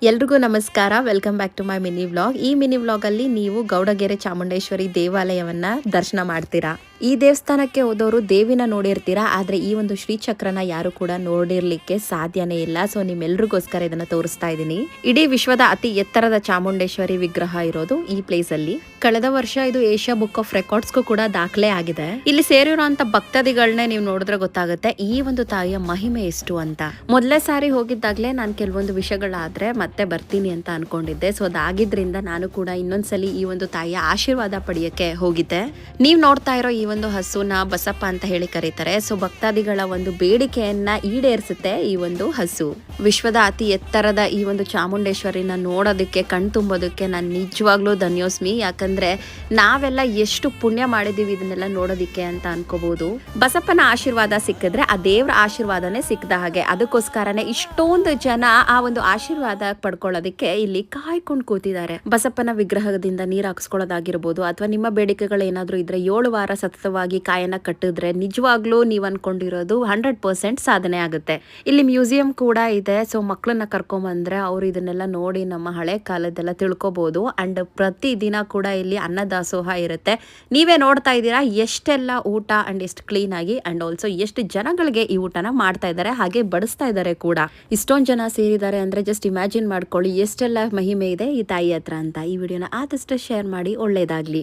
ಎಲ್ರಿಗೂ ನಮಸ್ಕಾರ. Welcome back to my mini vlog. ಈ ಮಿನಿ ವ್ಲಾಗ್ ಅಲ್ಲಿ ನೀವು ಗೌಡಗೆರೆ ಚಾಮುಂಡೇಶ್ವರಿ ದೇವಾಲಯವನ್ನ ದರ್ಶನ ಮಾಡ್ತೀರಾ. ಈ ದೇವಸ್ಥಾನಕ್ಕೆ ಹೋದವರು ದೇವಿನ ನೋಡಿರ್ತೀರಾ, ಆದ್ರೆ ಈ ಒಂದು ಶ್ರೀಚಕ್ರನ ಯಾರು ಕೂಡ ನೋಡಿರ್ಲಿಕ್ಕೆ ಸಾಧ್ಯನೇ ಇಲ್ಲ. ಸೊ ನಿಮ್ಮೆಲ್ರಿಗೋಸ್ಕರ ಇದನ್ನ ತೋರಿಸ್ತಾ ಇದ್ದೀನಿ. ಇಡೀ ವಿಶ್ವದ ಅತಿ ಎತ್ತರದ ಚಾಮುಂಡೇಶ್ವರಿ ವಿಗ್ರಹ ಇರೋದು ಈ ಪ್ಲೇಸ್ ಅಲ್ಲಿ. ಕಳೆದ ವರ್ಷ ಇದು ಏಷ್ಯಾ ಬುಕ್ ಆಫ್ ರೆಕಾರ್ಡ್ಸ್ಗೂ ಕೂಡ ದಾಖಲೆ ಆಗಿದೆ. ಇಲ್ಲಿ ಸೇರಿರುವಂತ ಭಕ್ತಾದಿಗಳನ್ನೇ ನೀವು ನೋಡಿದ್ರೆ ಗೊತ್ತಾಗುತ್ತೆ ಈ ಒಂದು ತಾಯಿಯ ಮಹಿಮೆ ಎಷ್ಟು ಅಂತ. ಮೊದಲೇ ಸಾರಿ ಹೋಗಿದ್ದಾಗ್ಲೇ ನಾನು ಕೆಲವೊಂದು ವಿಷಯಗಳಾದ್ರೆ ಮತ್ತೆ ಬರ್ತೀನಿ ಅಂತ ಅನ್ಕೊಂಡಿದ್ದೆ. ಸೊ ಅದಾಗಿದ್ರಿಂದ ನಾನು ಕೂಡ ಇನ್ನೊಂದ್ಸಲಿ ಈ ಒಂದು ತಾಯಿಯ ಆಶೀರ್ವಾದ ಪಡೆಯಕ್ಕೆ ಹೋಗಿದ್ದೆ. ನೀವ್ ನೋಡ್ತಾ ಇರೋ ಈ ಒಂದು ಹಸುನ ಬಸಪ್ಪ ಅಂತ ಹೇಳಿ ಕರೀತಾರೆ. ಸೊ ಭಕ್ತಾದಿಗಳ ಒಂದು ಬೇಡಿಕೆಯನ್ನ ಈಡೇರಿಸುತ್ತೆ ಈ ಒಂದು ಹಸು. ವಿಶ್ವದ ಅತಿ ಎತ್ತರದ ಈ ಒಂದು ಚಾಮುಂಡೇಶ್ವರಿನ ನೋಡೋದಕ್ಕೆ ಕಣ್ತುಂಬೋದಕ್ಕೆ ನಾನು ನಿಜವಾಗ್ಲೂ ಧನ್ಯೋಸ್ಮಿ. ಯಾಕಂದ್ರೆ ನಾವೆಲ್ಲ ಎಷ್ಟು ಪುಣ್ಯ ಮಾಡಿದೀವಿ ಇದನ್ನೆಲ್ಲ ನೋಡೋದಿಕ್ಕೆ ಅಂತ ಅನ್ಕೋಬಹುದು. ಬಸಪ್ಪನ ಆಶೀರ್ವಾದ ಸಿಕ್ಕಿದ್ರೆ ಆ ದೇವ್ರ ಆಶೀರ್ವಾದನೇ ಸಿಕ್ಕದ ಹಾಗೆ. ಅದಕ್ಕೋಸ್ಕರನೇ ಇಷ್ಟೊಂದು ಜನ ಆ ಒಂದು ಆಶೀರ್ವಾದ ಪಡ್ಕೊಳ್ಳೋದಕ್ಕೆ ಇಲ್ಲಿ ಕಾಯ್ಕೊಂಡು ಕೂತಿದ್ದಾರೆ. ಬಸಪ್ಪನ ವಿಗ್ರಹದಿಂದ ನೀರ್ ಹಾಕ್ಸ್ಕೊಳ್ಳೋದಾಗಿರ್ಬೋದು, ಅಥವಾ ನಿಮ್ಮ ಬೇಡಿಕೆಗಳು ಏನಾದ್ರು ಇದ್ರೆ 7 ವಾರ ಸತತವಾಗಿ ಕಾಯನ್ನ ಕಟ್ಟಿದ್ರೆ ನಿಜವಾಗ್ಲೂ ನೀವ್ ಅನ್ಕೊಂಡಿರೋದು 100% ಸಾಧನೆ ಆಗುತ್ತೆ. ಇಲ್ಲಿ ಮ್ಯೂಸಿಯಂ ಕೂಡ ಇದೆ. ಸೊ ಮಕ್ಕಳನ್ನ ಕರ್ಕೊಂಬಂದ್ರೆ ಅವ್ರು ಇದನ್ನೆಲ್ಲ ನೋಡಿ ನಮ್ಮ ಹಳೆ ಕಾಲದೆಲ್ಲ ತಿಳ್ಕೊಬಹುದು. ಅಂಡ್ ಪ್ರತಿ ದಿನ ಕೂಡ ಇಲ್ಲಿ ಅನ್ನದಾಸೋಹ ಇರುತ್ತೆ. ನೀವೇ ನೋಡ್ತಾ ಇದ್ದೀರಾ ಎಷ್ಟೆಲ್ಲ ಊಟ ಅಂಡ್ ಎಷ್ಟು ಕ್ಲೀನ್ ಆಗಿ ಅಂಡ್ ಆಲ್ಸೋ ಎಷ್ಟು ಜನಗಳಿಗೆ ಈ ಊಟನ ಮಾಡ್ತಾ ಇದ್ದಾರೆ, ಹಾಗೆ ಬಡಿಸ್ತಾ ಇದ್ದಾರೆ ಕೂಡ. ಇಷ್ಟೊಂದು ಜನ ಸೇರಿದ್ದಾರೆ ಅಂದ್ರೆ ಜಸ್ಟ್ ಇಮ್ಯಾಜಿನ್ ಮಾಡ್ಕೊಳ್ಳಿ ಎಷ್ಟೆಲ್ಲ ಮಹಿಮೆ ಇದೆ ಈ ತಾಯಿ ಹತ್ರ ಅಂತ. ಈ ವಿಡಿಯೋನ ಆದಷ್ಟು ಶೇರ್ ಮಾಡಿ. ಒಳ್ಳೇದಾಗ್ಲಿ.